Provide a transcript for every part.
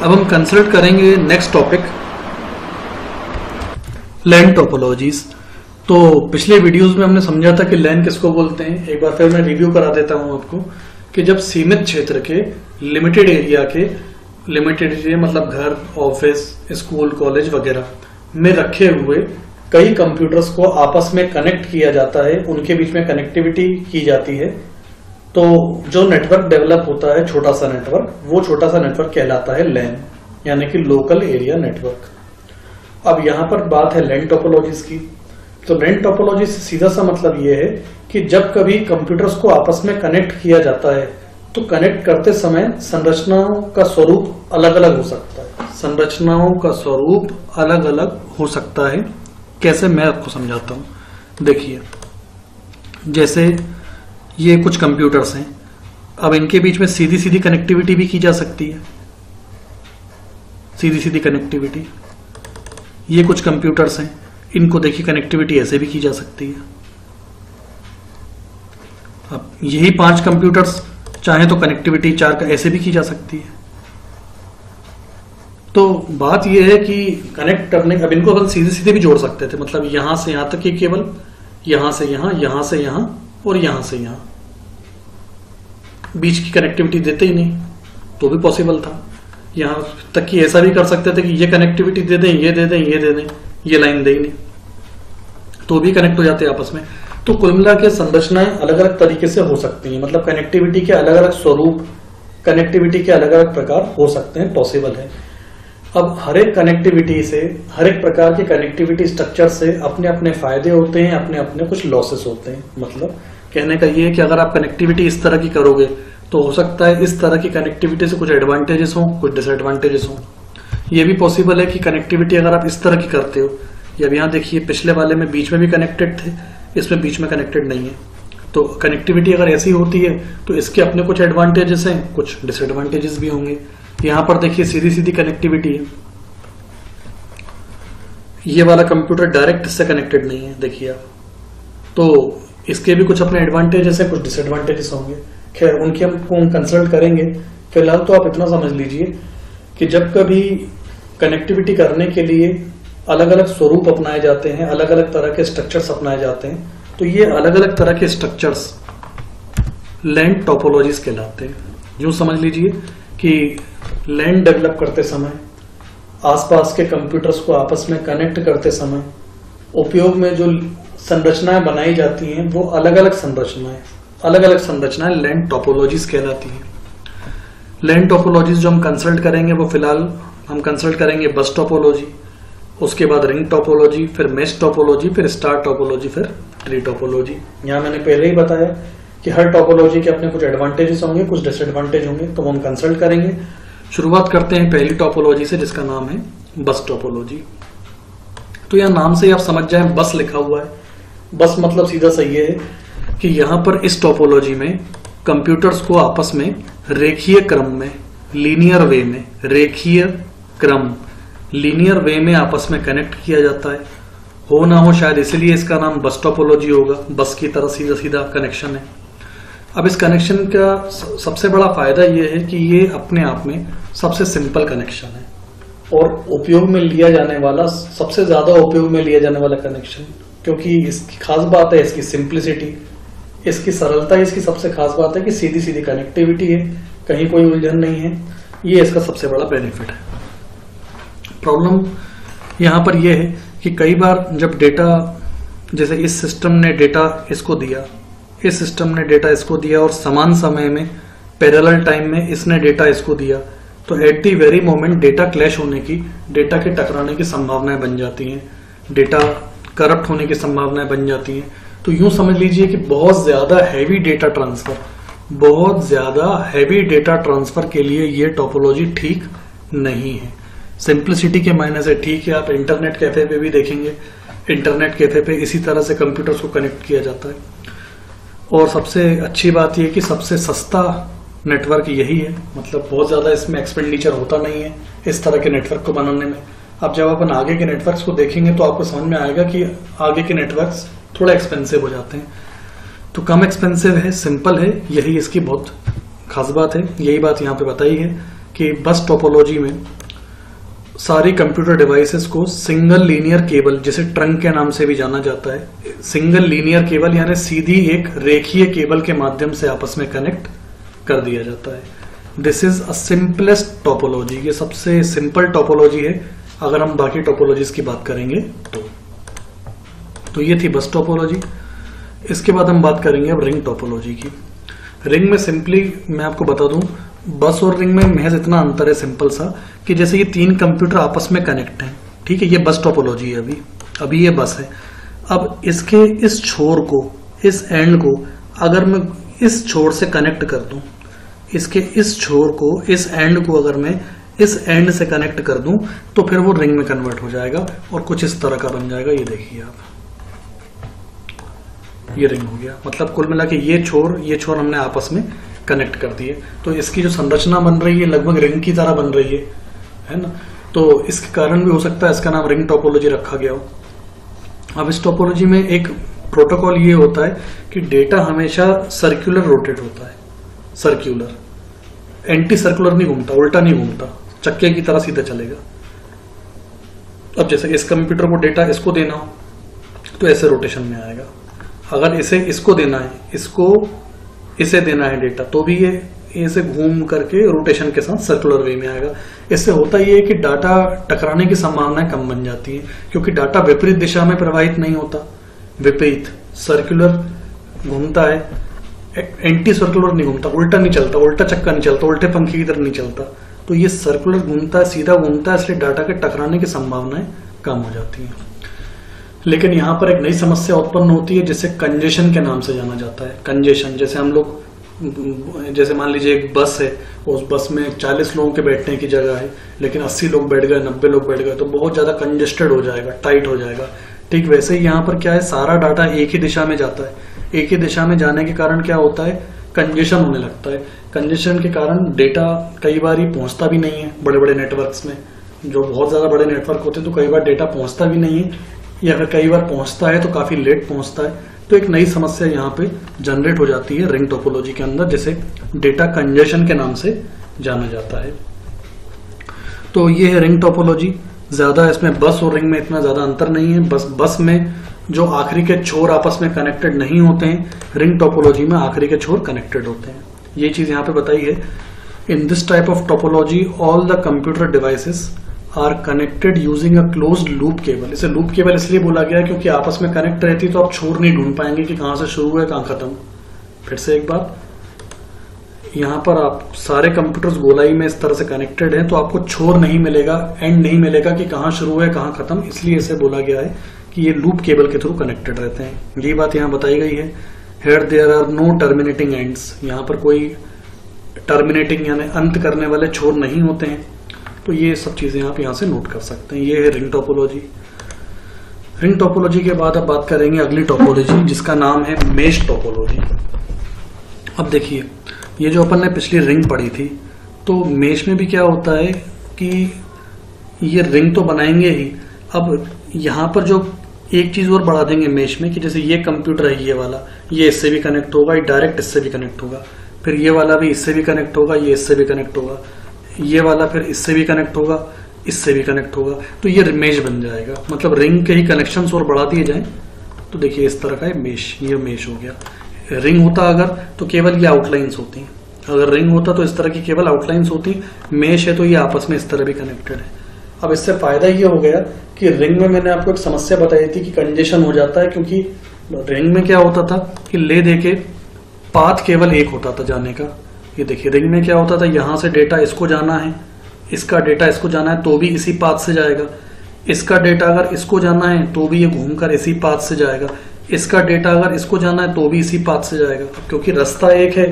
अब हम कंसल्ट करेंगे नेक्स्ट टॉपिक, लैन टोपोलॉजीज। तो पिछले वीडियोस में हमने समझा था कि लैन किसको बोलते हैं। एक बार फिर मैं रिव्यू करा देता हूं आपको कि जब सीमित क्षेत्र के लिमिटेड एरिया मतलब घर, ऑफिस, स्कूल, कॉलेज वगैरह में रखे हुए कई कंप्यूटर्स को आपस में कनेक्ट किया जाता है, उनके बीच में कनेक्टिविटी की जाती है, तो जो नेटवर्क डेवलप होता है छोटा सा नेटवर्क, वो छोटा सा नेटवर्क कहलाता है लैन, यानी कि लोकल एरिया नेटवर्क। अब यहां पर बात है लैन टोपोलॉजीज की। तो लैन टोपोलॉजी से सीधा सा मतलब ये है कि जब कभी कंप्यूटर्स को आपस में कनेक्ट किया जाता है तो कनेक्ट करते समय संरचनाओं का स्वरूप अलग अलग हो सकता है। संरचनाओं का स्वरूप अलग अलग हो सकता है। कैसे, मैं आपको समझाता हूं। देखिए, जैसे ये कुछ कंप्यूटर्स हैं, अब इनके बीच में सीधी सीधी कनेक्टिविटी भी की जा सकती है, सीधी सीधी कनेक्टिविटी। ये कुछ कंप्यूटर्स हैं, इनको देखिए कनेक्टिविटी ऐसे भी की जा सकती है। अब यही 5 कंप्यूटर्स चाहे तो कनेक्टिविटी 4 का ऐसे भी की जा सकती है। तो बात यह है कि कनेक्ट करने, अब इनको अपन सीधे सीधे भी जोड़ सकते थे, मतलब यहां से यहां तक ही, केवल यहां से यहां और यहां से यहां, बीच की कनेक्टिविटी देते ही नहीं तो भी पॉसिबल था। यहां तक कि ऐसा भी कर सकते थे कि ये कनेक्टिविटी दे दें, ये दे दें, ये दे दें, ये लाइन दे ही नहीं तो भी कनेक्ट हो जाते हैं आपस में। तो कुल मिला के संरचनाएं अलग अलग तरीके से हो सकती हैं, मतलब कनेक्टिविटी के अलग अलग स्वरूप, कनेक्टिविटी के अलग अलग प्रकार हो सकते हैं, पॉसिबल है। अब हर एक कनेक्टिविटी से, हर एक प्रकार के कनेक्टिविटी स्ट्रक्चर से अपने अपने फायदे होते हैं, अपने अपने कुछ लॉसेस होते हैं। मतलब कहने का ये है कि अगर आप कनेक्टिविटी इस तरह की करोगे तो हो सकता है इस तरह की कनेक्टिविटी से कुछ एडवांटेजेस हो, कुछ डिसएडवांटेजेस हो। ये भी पॉसिबल है कि कनेक्टिविटी अगर आप इस तरह की करते हो, या यहाँ देखिए पिछले वाले में बीच में भी कनेक्टेड थे, इसमें बीच में कनेक्टेड नहीं है, तो कनेक्टिविटी अगर ऐसी होती है तो इसके अपने कुछ एडवांटेजेस हैं, कुछ डिसएडवांटेजेस भी होंगे। यहां पर देखिए सीधी सीधी कनेक्टिविटी है, ये वाला कंप्यूटर डायरेक्ट इससे कनेक्टेड नहीं है, देखिए आप, तो इसके भी कुछ अपने एडवांटेजेस है, कुछ डिसएडवांटेजेस होंगे। खैर उनकी हम कंसल्ट करेंगे। फिलहाल तो आप इतना समझ लीजिए कि जब कभी कनेक्टिविटी करने के लिए अलग अलग स्वरूप अपनाए जाते हैं, अलग अलग तरह के स्ट्रक्चर्स अपनाए जाते हैं, तो ये अलग अलग तरह के स्ट्रक्चर्स लैन टोपोलॉजीज कहलाते हैं। यूं समझ लीजिए कि लैन डेवलप करते समय, आसपास के कंप्यूटर्स को आपस में कनेक्ट करते समय उपयोग में जो संरचनाएं बनाई जाती हैं वो अलग अलग संरचनाएं लैन टोपोलॉजीज कहलाती हैं। लैन टोपोलॉजीज जो हम कंसल्ट करेंगे वो फिलहाल हम कंसल्ट करेंगे बस टोपोलॉजी, उसके बाद रिंग टोपोलॉजी, फिर मेश टोपोलॉजी, फिर स्टार टोपोलॉजी, फिर ट्री टोपोलॉजी। यहाँ मैंने पहले ही बताया कि हर टोपोलॉजी के अपने कुछ एडवांटेजेस होंगे, कुछ डिसएडवांटेज होंगे, तो हम कंसल्ट करेंगे। शुरुआत करते हैं पहली टोपोलॉजी से, जिसका नाम है बस टोपोलॉजी। तो यह नाम से ही आप समझ जाए, बस लिखा हुआ है। बस मतलब सीधा सही है कि यहां पर इस टोपोलॉजी में कंप्यूटर्स को आपस में रेखीय क्रम में, लीनियर वे में, लीनियर वे में आपस में कनेक्ट किया जाता है। हो ना हो शायद इसलिए इसका नाम बस टोपोलॉजी होगा, बस की तरह सीधा सीधा कनेक्शन है। अब इस कनेक्शन का सबसे बड़ा फायदा यह है कि ये अपने आप में सबसे सिंपल कनेक्शन है और उपयोग में लिया जाने वाला, सबसे ज्यादा उपयोग में लिया जाने वाला कनेक्शन, क्योंकि इसकी खास बात है इसकी सिंप्लिसिटी, इसकी सरलता। इसकी सबसे खास बात है कि सीधी सीधी कनेक्टिविटी है, कहीं कोई उलझन नहीं है, ये इसका सबसे बड़ा बेनिफिट है। प्रॉब्लम यहां पर यह है कि कई बार जब डेटा, जैसे इस सिस्टम ने डेटा इसको दिया, इस सिस्टम ने डेटा इसको दिया और समान समय में पैरेलल टाइम में इसने डेटा इसको दिया, तो at the very moment data clash होने की, डेटा के टकराने की संभावनाएं बन जाती हैं, डेटा करप्ट होने की संभावनाएं बन जाती हैं। तो यूं समझ लीजिए कि बहुत ज्यादा हैवी डेटा ट्रांसफर के लिए ये टोपोलॉजी ठीक नहीं है। सिंप्लिसिटी के मायने से ठीक है, आप इंटरनेट कैफे पे भी देखेंगे, इंटरनेट कैफे पे इसी तरह से कंप्यूटर्स को कनेक्ट किया जाता है। और सबसे अच्छी बात यह कि सबसे सस्ता नेटवर्क यही है, मतलब बहुत ज्यादा इसमें एक्सपेंडिचर होता नहीं है इस तरह के नेटवर्क को बनाने में। अब जब अपन आगे के नेटवर्क्स को देखेंगे तो आपको समझ में आएगा कि आगे के नेटवर्क्स थोड़ा एक्सपेंसिव हो जाते हैं। तो कम एक्सपेंसिव है, सिंपल है, यही इसकी बहुत खास बात है। यही बात यहाँ पे बताई है कि बस टोपोलॉजी में सारी कंप्यूटर डिवाइसेस को सिंगल लीनियर केबल, जिसे ट्रंक के नाम से भी जाना जाता है, सिंगल लीनियर केबल यानी सीधी एक रेखीय केबल के माध्यम से आपस में कनेक्ट कर दिया जाता है। This is a simplest topology, ये सबसे सिंपल टोपोलॉजी है अगर हम बाकी टोपोलॉजीज की बात करेंगे तो ये थी बस टोपोलॉजी। इसके बाद हम बात करेंगे अब रिंग टोपोलॉजी की। रिंग में सिंपली मैं आपको बता दूं, बस और रिंग में महज इतना अंतर है सिंपल सा कि जैसे ये तीन कंप्यूटर आपस में कनेक्ट हैं, ठीक है, ये बस टोपोलॉजी है, अभी ये बस है। अब इसके इस छोर को, इस एंड को अगर मैं इस छोर से कनेक्ट कर दूं, इसके इस छोर को, इस एंड को अगर मैं इस एंड से कनेक्ट कर दूं तो फिर वो रिंग में कन्वर्ट हो जाएगा और कुछ इस तरह का बन जाएगा। ये देखिए आप, ये रिंग हो गया। मतलब कुल मिला के ये छोर हमने आपस में कनेक्ट कर दिए, तो इसकी जो संरचना बन रही है लगभग रिंग की तरह बन रही है ना। तो इसके कारण भी हो सकता है इसका नाम रिंग टोपोलॉजी रखा गया हो। अब इस टोपोलॉजी में एक प्रोटोकॉल ये होता है कि डेटा हमेशा सर्कुलर रोटेट होता है, सर्कुलर, एंटी सर्कुलर नहीं घूमता, उल्टा नहीं घूमता, चक्के की तरह सीधा चलेगा। अब जैसे इस कंप्यूटर को डेटा इसको देना हो तो ऐसे रोटेशन में आएगा, अगर इसे इसको देना है, इसको इसे देना है डेटा, तो भी ये ऐसे घूम करके रोटेशन के साथ सर्कुलर वे में आएगा। इससे होता ये है कि डाटा टकराने की संभावनाएं कम बन जाती है, क्योंकि डाटा विपरीत दिशा में प्रवाहित नहीं होता, विपरीत सर्कुलर घूमता है, एंटी सर्कुलर नहीं घूमता, उल्टा नहीं चलता, उल्टा चक्का नहीं चलता, उल्टे पंखे की तरह नहीं चलता। तो ये सर्कुलर घूमता है, सीधा घूमता है, इसलिए डाटा के टकराने की संभावनाएं कम हो जाती हैं। लेकिन यहाँ पर एक नई समस्या उत्पन्न होती है जिसे कंजेशन के नाम से जाना जाता है। कंजेशन, जैसे हम लोग, जैसे मान लीजिए एक बस है, उस बस में 40 लोगों के बैठने की जगह है, लेकिन 80 लोग बैठ गए, 90 लोग बैठ गए, तो बहुत ज्यादा कंजेस्टेड हो जाएगा, टाइट हो जाएगा। ठीक वैसे ही यहाँ पर क्या है, सारा डाटा एक ही दिशा में जाता है, एक ही दिशा में जाने के कारण क्या होता है, कंजेशन होने लगता है। कंजेशन के कारण डेटा कई बार ही पहुंचता भी नहीं है। बड़े बड़े नेटवर्क्स में, जो बहुत ज्यादा बड़े नेटवर्क होते हैं, तो कई बार डेटा पहुंचता भी नहीं है, या फिर कई बार पहुंचता है तो काफी लेट पहुंचता है। तो एक नई समस्या यहाँ पे जनरेट हो जाती है रिंग टोपोलॉजी के अंदर, जिसे डेटा कंजेशन के नाम से जाना जाता है। तो ये है रिंग टोपोलॉजी। ज्यादा इसमें बस और रिंग में इतना ज्यादा अंतर नहीं है। बस में जो आखिरी के छोर आपस में कनेक्टेड नहीं होते हैं, रिंग टोपोलॉजी में आखिरी के छोर कनेक्टेड होते हैं। ये चीज यहाँ पे बताई है। In this type of topology all the computer devices are connected using a closed loop cable. इसे लूप केबल इसलिए बोला गया है क्योंकि आपस में कनेक्ट रहती तो आप छोर नहीं ढूंढ पाएंगे कि कहां से शुरू है कहां खत्म। फिर से एक बार, यहाँ पर आप सारे कंप्यूटर्स गोलाई में इस तरह से कनेक्टेड हैं, तो आपको छोर नहीं मिलेगा, एंड नहीं मिलेगा कि कहां शुरू है कहां खत्म। इसलिए इसे बोला गया है कि ये लूप केबल के थ्रू कनेक्टेड रहते हैं। ये बात यहाँ बताई गई है। Here there are no terminating ends. यहाँ पर कोई टर्मिनेटिंग यानी अंत करने वाले छोर नहीं होते हैं। तो ये सब चीजें आप यहाँ से नोट कर सकते हैं। ये है रिंग टोपोलॉजी। रिंग टोपोलॉजी के बाद अब बात करेंगे अगली टोपोलॉजी, जिसका नाम है मेश टोपोलॉजी। अब देखिए, ये जो अपन ने पिछली रिंग पढ़ी थी, तो मेश में भी क्या होता है कि ये रिंग तो बनाएंगे ही, अब यहाँ पर जो एक चीज और बढ़ा देंगे मेश में, कि जैसे ये कंप्यूटर है, ये वाला, ये इससे भी कनेक्ट होगा, ये डायरेक्ट इससे भी कनेक्ट होगा, फिर ये वाला भी इससे भी कनेक्ट होगा, ये इससे भी कनेक्ट होगा, ये वाला फिर इससे भी कनेक्ट होगा, इससे भी कनेक्ट होगा। तो ये मेश बन जाएगा। मतलब रिंग के ही कनेक्शंस और बढ़ा दिए जाएं तो देखिए इस तरह का है मेश। ये मेश हो गया। रिंग होता अगर तो केवल ये आउटलाइंस होती हैं, अगर रिंग होता तो इस तरह की केवल आउटलाइंस होती। मेश है तो ये आपस में इस तरह भी कनेक्टेड है। अब इससे फायदा ये हो गया कि रिंग में मैंने आपको एक समस्या बताई थी कि कंजेशन हो जाता है, क्योंकि रिंग में क्या होता था कि ले दे के पाथ केवल एक होता था जाने का। ये देखिए, रिंग में क्या होता था, यहां से डेटा इसको जाना है, इसका डेटा इसको जाना है तो भी इसी पाथ से जाएगा, इसका डेटा अगर इसको जाना है तो भी ये घूमकर इसी पाथ से जाएगा, इसका डेटा अगर इसको जाना है तो भी इसी पाथ से जाएगा। क्योंकि रास्ता एक है,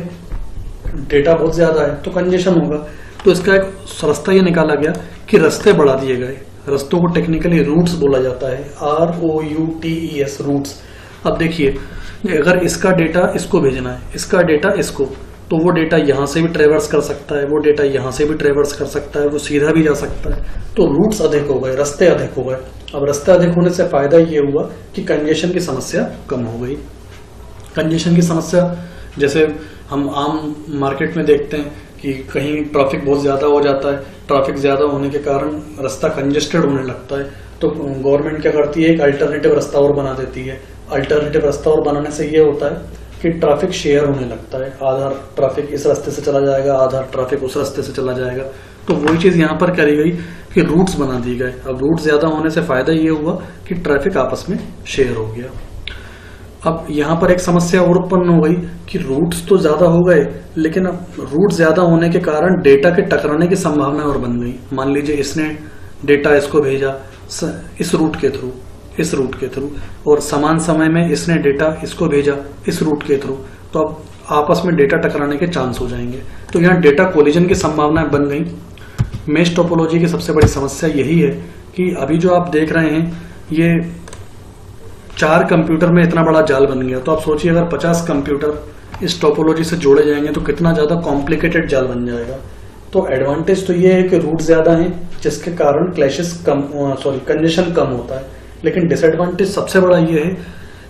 डेटा बहुत ज्यादा है, तो कंजेशन होगा। तो इसका एक रास्ता ये निकाला गया कि रास्ते बढ़ा दिए गए। रास्तों को टेक्निकली रूट्स बोला जाता है, ROUTES, रूट्स। अब देखिए, अगर इसका डेटा इसको भेजना है, इसका डेटा इसको, तो वो डेटा यहां से भी ट्रेवर्स कर सकता है, वो डेटा यहां से भी ट्रेवर्स कर सकता है, वो सीधा भी जा सकता है। तो रूट्स अधिक हो गए, रास्ते अधिक हो गए। अब रास्ते अधिक होने से फायदा ये हुआ कि कंजेशन की समस्या कम हो गई। कंजेशन की समस्या जैसे हम आम मार्केट में देखते हैं कि कहीं ट्रैफिक बहुत ज्यादा हो जाता है, ट्रैफिक ज्यादा होने के कारण रास्ता कंजेस्टेड होने लगता है, तो गवर्नमेंट क्या करती है, एक अल्टरनेटिव रास्ता और बना देती है। अल्टरनेटिव रास्ता और बनाने से ये होता है कि ट्रैफिक शेयर होने लगता है, आधा ट्रैफिक इस रास्ते से चला जाएगा, आधा ट्रैफिक उस रास्ते से चला जाएगा। तो वही चीज यहाँ पर करी गई कि रूट्स बना दी गए। अब रूट ज्यादा होने से फायदा ये हुआ कि ट्रैफिक आपस में शेयर हो गया। अब यहाँ पर एक समस्या और उत्पन्न हो गई कि रूट्स तो ज्यादा हो गए, लेकिन अब रूट ज्यादा होने के कारण डेटा के टकराने की संभावना और बन गई। मान लीजिए इसने डेटा इसको भेजा इस रूट के थ्रू, और समान समय में इसने डेटा इसको भेजा इस रूट के थ्रू, तो अब आपस में डेटा टकराने के चांस हो जाएंगे। तो यहाँ डेटा कोलिजन की संभावनाएं बन गई। मेश टोपोलॉजी की सबसे बड़ी समस्या यही है कि अभी जो आप देख रहे हैं ये 4 कंप्यूटर में इतना बड़ा जाल बन गया। तो आप सोचिए अगर 50 कंप्यूटर इस टोपोलॉजी से जोड़े जाएंगे तो कितना ज्यादा कॉम्प्लिकेटेड जाल बन जाएगा। तो एडवांटेज तो ये है कि रूट ज्यादा है जिसके कारण कंजेशन कम होता है, लेकिन डिसएडवांटेज सबसे बड़ा ये है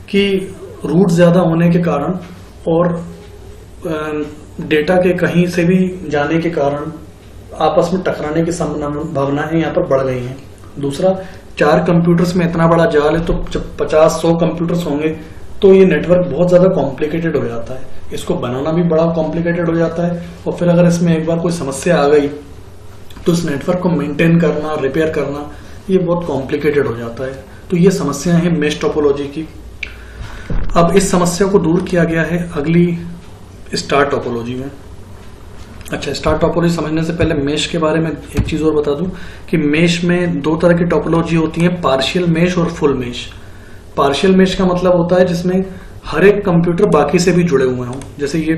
कि रूट ज्यादा होने के कारण और डेटा के कहीं से भी जाने के कारण आपस में टकराने की संभावनाएं यहाँ पर बढ़ गई हैं। दूसरा, 4 कंप्यूटर्स में इतना बड़ा जाल है, तो जब 50-100 कंप्यूटर्स होंगे तो ये नेटवर्क बहुत ज्यादा कॉम्प्लिकेटेड हो जाता है। इसको बनाना भी बड़ा कॉम्प्लिकेटेड हो जाता है, और फिर अगर इसमें एक बार कोई समस्या आ गई तो इस नेटवर्क को मेंटेन करना, रिपेयर करना, ये बहुत कॉम्प्लिकेटेड हो जाता है। तो ये समस्या है मेश टोपोलॉजी की। अब इस समस्या को दूर किया गया है अगली स्टार टोपोलॉजी में। अच्छा, स्टार टोपोलॉजी समझने से पहले मेश के बारे में एक चीज और बता दूं कि मेश में 2 तरह की टोपोलॉजी होती है, पार्शियल मेश और फुल मेश। पार्शियल मेश का मतलब होता है जिसमें हर एक कंप्यूटर बाकी से भी जुड़े हुए हों। जैसे ये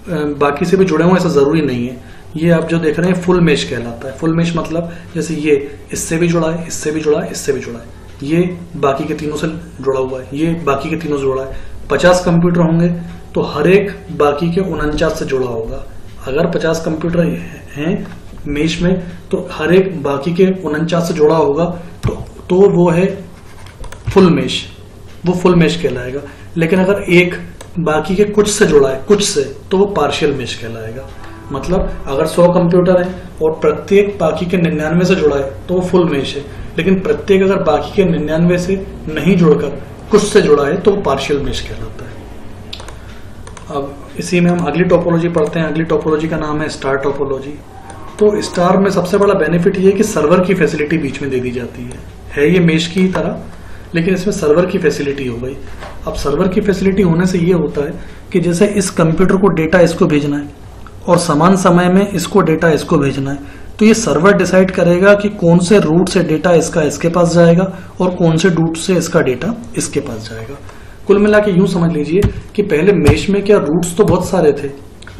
बाकी से भी जुड़े हुए ऐसा जरूरी नहीं है। ये आप जो देख रहे हैं फुल मेश कहलाता है। फुल मेश मतलब जैसे ये इससे भी जुड़ा है, इससे भी जुड़ा है, इससे भी जुड़ा है, ये बाकी के तीनों से जुड़ा हुआ है, ये बाकी के तीनों से जुड़ा है। 50 कंप्यूटर होंगे तो हर एक बाकी के 49 से जुड़ा होगा। अगर 50 कंप्यूटर हैं मेश में तो हर एक बाकी के 49 से जुड़ा होगा, तो वो है फुल मेश, वो फुल मेश कहलाएगा। लेकिन अगर एक बाकी के कुछ से जुड़ा है, कुछ से, तो वो पार्शियल मेश कहलाएगा। मतलब अगर 100 कंप्यूटर है और प्रत्येक बाकी के 99 से जुड़ा है तो वो फुल मेश है, लेकिन प्रत्येक अगर बाकी के 99 से नहीं जुड़कर कुछ से जुड़ा है तो वो पार्शियल मेश कहलाता है। अब इसी में हम अगली टोपोलॉजी पढ़ते हैं। अगली टोपोलॉजी का नाम है स्टार टोपोलॉजी। तो स्टार में सबसे बड़ा बेनिफिट ये है कि सर्वर की फैसिलिटी बीच में दे दी जाती है ये मेश की तरह, लेकिन इसमें सर्वर की फैसिलिटी हो गई। अब सर्वर की फैसिलिटी होने से ये होता है कि जैसे इस कंप्यूटर को डेटा इसको भेजना है और समान समय में इसको डेटा इसको भेजना है, तो ये सर्वर डिसाइड करेगा कि कौन से रूट से डेटा इसका इसके पास जाएगा और कौन से रूट से इसका डेटा इसके पास जाएगा। कुल मिला के यूं समझ लीजिए कि पहले मेश में क्या रूट्स तो बहुत सारे थे,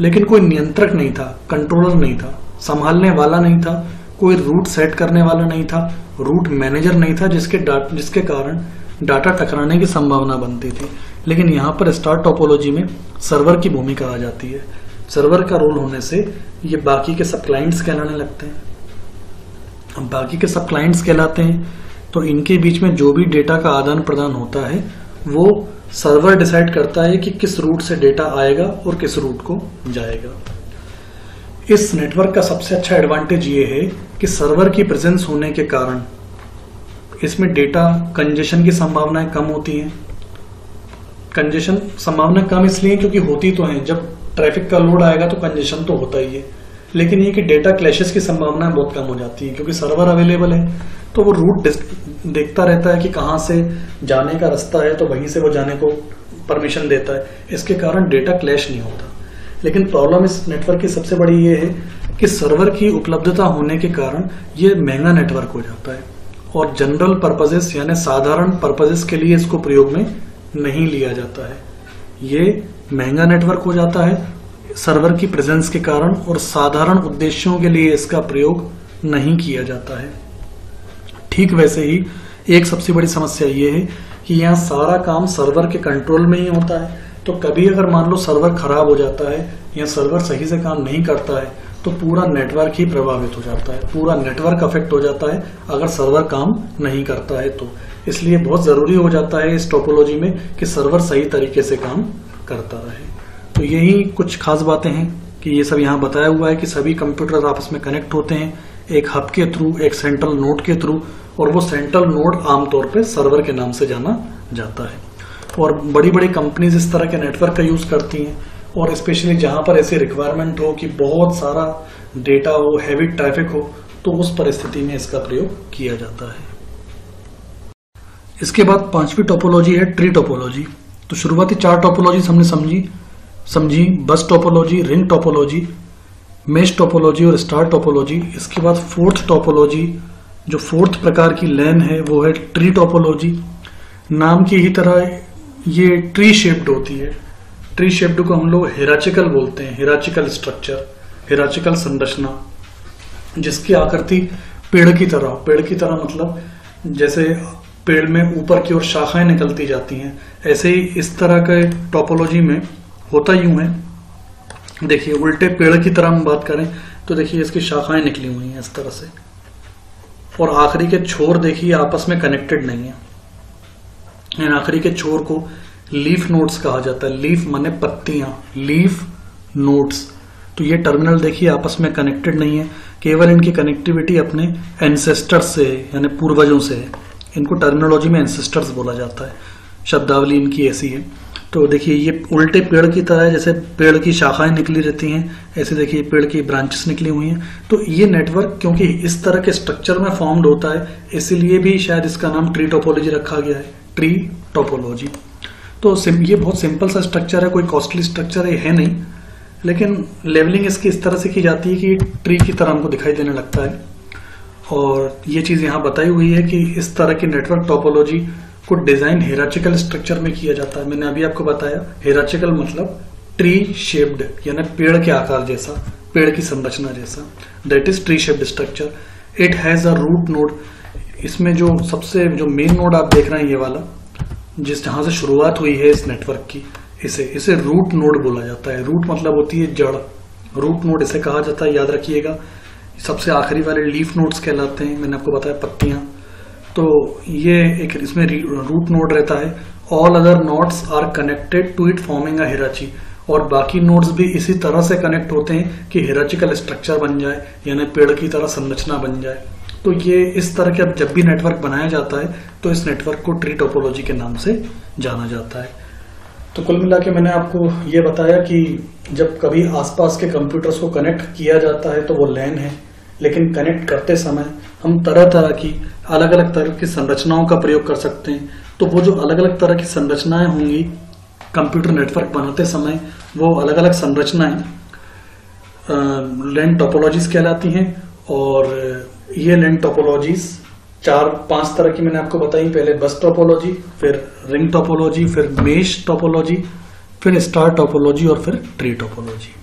लेकिन कोई नियंत्रक नहीं था, कंट्रोलर नहीं था, संभालने वाला नहीं था, कोई रूट सेट करने वाला नहीं था, रूट मैनेजर नहीं था जिसके कारण डाटा टकराने की संभावना बनती थी। लेकिन यहाँ पर स्टार टोपोलॉजी में सर्वर की भूमिका आ जाती है। सर्वर का रोल होने से ये बाकी के सब क्लाइंट्स कहलाने लगते हैं। अब बाकी के सब क्लाइंट्स कहलाते हैं तो इनके बीच में जो भी डेटा का आदान प्रदान होता है वो सर्वर डिसाइड करता है कि किस रूट से डेटा आएगा और किस रूट को जाएगा। इस नेटवर्क का सबसे अच्छा एडवांटेज ये है कि सर्वर की प्रेजेंस होने के कारण इसमें डेटा कंजेशन की संभावनाएं कम होती हैं। कंजेशन संभावना कम इसलिए क्योंकि होती तो है, जब ट्रैफिक का लोड आएगा तो कंजेशन तो होता ही है, लेकिन ये कि डेटा क्लैशेस की संभावना बहुत कम हो जाती है क्योंकि सर्वर अवेलेबल है तो वो रूट देखता रहता है कि कहाँ से जाने का रास्ता है तो वहीं से वो जाने को परमिशन देता है। इसके कारण डेटा क्लैश नहीं होता। लेकिन प्रॉब्लम इस नेटवर्क की सबसे बड़ी ये है कि सर्वर की उपलब्धता होने के कारण ये महंगा नेटवर्क हो जाता है और जनरल पर्पजेस यानी साधारण पर्पजेस के लिए इसको प्रयोग में नहीं लिया जाता है। ये महंगा नेटवर्क हो जाता है सर्वर की प्रेजेंस के कारण और साधारण उद्देश्यों के लिए इसका प्रयोग नहीं किया जाता है। ठीक वैसे ही एक सबसे बड़ी समस्या ये है कि यहाँ सारा काम सर्वर के कंट्रोल में ही होता है, तो कभी अगर मान लो सर्वर खराब हो जाता है या सर्वर सही से काम नहीं करता है तो पूरा नेटवर्क ही प्रभावित हो जाता है, पूरा नेटवर्क अफेक्ट हो जाता है अगर सर्वर काम नहीं करता है तो। इसलिए बहुत जरूरी हो जाता है इस टोपोलॉजी में कि सर्वर सही तरीके से काम करता रहे। तो यही कुछ खास बातें हैं कि ये सब यहाँ बताया हुआ है कि सभी कंप्यूटर आपस में कनेक्ट होते हैं एक हब के थ्रू, एक सेंट्रल नोड के थ्रू, और वो सेंट्रल नोड आमतौर पे सर्वर के नाम से जाना जाता है। और बड़ी बड़ी कंपनीज इस तरह के नेटवर्क का यूज करती हैं, और स्पेशली जहां पर ऐसी रिक्वायरमेंट हो कि बहुत सारा डेटा हो, हैवी ट्रैफिक हो, तो उस परिस्थिति में इसका प्रयोग किया जाता है। इसके बाद पांचवी टोपोलॉजी है ट्री टोपोलॉजी। तो शुरुआती 4 टोपोलॉजी हमने समझी बस topology, ring topology, mesh topology और स्टार टोपोलॉजी। इसके बाद 4th टोपोलॉजी, जो 4th प्रकार की लैन है, वो है ट्री टोपोलॉजी। नाम की ही तरह ये ट्री शेप्ड होती है। ट्री शेप्ड को हम लोग हिराचिकल बोलते हैं, हिराचिकल स्ट्रक्चर, हिराचिकल संरचना, जिसकी आकृति पेड़ की तरह मतलब जैसे पेड़ में ऊपर की ओर शाखाएं निकलती जाती हैं, ऐसे ही इस तरह के टोपोलॉजी में होता यूं है। देखिए उल्टे पेड़ की तरह हम बात करें तो देखिए इसकी शाखाएं निकली हुई हैं इस तरह से, और आखिरी के छोर देखिए आपस में कनेक्टेड नहीं है। इन आखिरी के छोर को लीफ नोड्स कहा जाता है। लीफ माने पत्तियां, लीफ नोड्स। तो ये टर्मिनल देखिए आपस में कनेक्टेड नहीं है, केवल इनकी कनेक्टिविटी अपने एंसेस्टर्स से है, यानी पूर्वजों से है। इनको टर्मिनोलॉजी में एंसेस्टर्स बोला जाता है, शब्दावली इनकी ऐसी है। तो देखिए ये उल्टे पेड़ की तरह है, जैसे पेड़ की शाखाएं निकली रहती हैं, ऐसे देखिए पेड़ की ब्रांचेस निकली हुई हैं। तो ये नेटवर्क क्योंकि इस तरह के स्ट्रक्चर में फॉर्म्ड होता है, इसीलिए भी शायद इसका नाम ट्री टोपोलॉजी रखा गया है, ट्री टोपोलॉजी। तो ये बहुत सिंपल सा स्ट्रक्चर है, कोई कॉस्टली स्ट्रक्चर है नहीं, लेकिन लेवलिंग इसकी इस तरह से की जाती है कि ट्री की तरह हमको दिखाई देने लगता है। और ये चीज यहाँ बताई हुई है कि इस तरह की नेटवर्क टोपोलॉजी को डिजाइन हिराचिकल स्ट्रक्चर में किया जाता है। मैंने अभी आपको बताया हिराचिकल मतलब ट्री शेप्ड, यानी पेड़ के आकार जैसा, पेड़ की संरचना जैसा, that is tree shaped structure. It has a root node. इसमें जो मेन नोड आप देख रहे हैं, ये वाला जहां से शुरुआत हुई है इस नेटवर्क की, इसे रूट नोड बोला जाता है। रूट मतलब होती है जड़, रूट नोड इसे कहा जाता है, याद रखिएगा। सबसे आखिरी वाले लीफ नोड्स कहलाते हैं, मैंने आपको बताया पत्तियां। तो ये एक इसमें रूट नोड रहता है। All other nodes are connected to it forming a hierarchy. और बाकी नोड्स भी इसी तरह से कनेक्ट होते हैं कि हिराचिकल स्ट्रक्चर बन जाए, यानी पेड़ की तरह संरचना बन जाए। तो ये इस तरह के जब भी नेटवर्क बनाया जाता है तो इस नेटवर्क को ट्री टोपोलॉजी के नाम से जाना जाता है। तो कुल मिला के मैंने आपको ये बताया कि जब कभी आसपास के कंप्यूटर्स को कनेक्ट किया जाता है तो वो लैन है, लेकिन कनेक्ट करते समय हम तरह तरह की अलग अलग तरह की संरचनाओं का प्रयोग कर सकते हैं। तो वो जो अलग अलग तरह की संरचनाएं होंगी कंप्यूटर नेटवर्क बनाते समय, वो अलग अलग संरचनाएं लैन टोपोलॉजीज कहलाती हैं। और ये लैन टोपोलॉजीज 4-5 तरह की मैंने आपको बताई। पहले बस टोपोलॉजी, फिर रिंग टोपोलॉजी, फिर मेश टोपोलॉजी, फिर स्टार टोपोलॉजी और फिर ट्री टोपोलॉजी।